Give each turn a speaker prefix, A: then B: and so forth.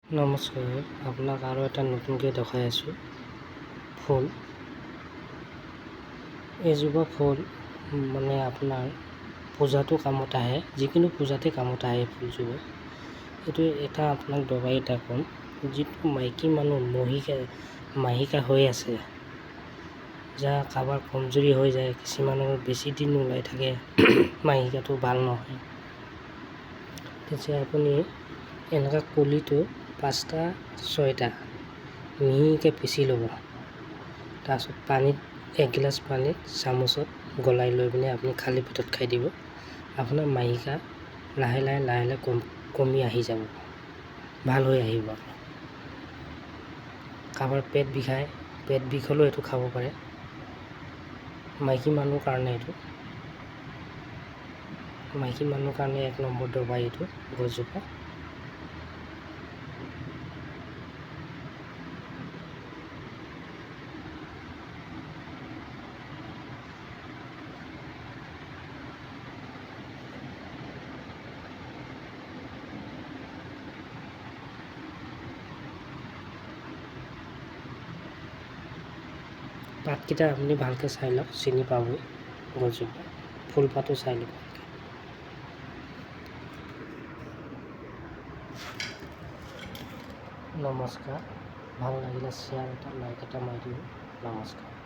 A: নমস্কাৰ, আপোনাক আৰু এটা নতুনকৈ দেখাই আছোঁ ফুল। এইজোপা ফুল মানে আপোনাৰ পূজাটো কামত আহে, যিকোনো পূজাতে কামত আহে ফুলজোপা। এইটো এটা আপোনাক দৰকাৰী এটা ক'ম, যিটো মাইকী মানুহ মাহিকা হৈ আছে, যাৰ কাৰোবাৰ কমজুৰি হৈ যায়, কিছুমানৰ বেছি দিন ওলাই থাকে, মাহিকাটো ভাল নহয়, তেতিয়া আপুনি এনেকুৱা কলিটো 5টা 6টা মিহিকৈ পিচি ল'ব। তাৰপিছত পানীত 1 গিলাচ পানীত চামুচত গলাই লৈ পিনে আপুনি খালী পেটত খাই দিব। আপোনাৰ মাহিকা লাহে লাহে কমি আহি যাব, ভাল হৈ আহিব। কাৰোবাৰ পেট বিষলৈও এইটো খাব পাৰে। মাইকী মানুহৰ কাৰণে এক নম্বৰ দৰৱ এইটো গছজোপা। পাতকেইটা আপুনি ভালকৈ চাই লওক, চিনি পাবই গছজোপা। ফুলপাতো চাই লওক। নমস্কাৰ, ভাল লাগিলে শ্বেয়াৰ এটা লাইক এটা মাৰি দিব। নমস্কাৰ।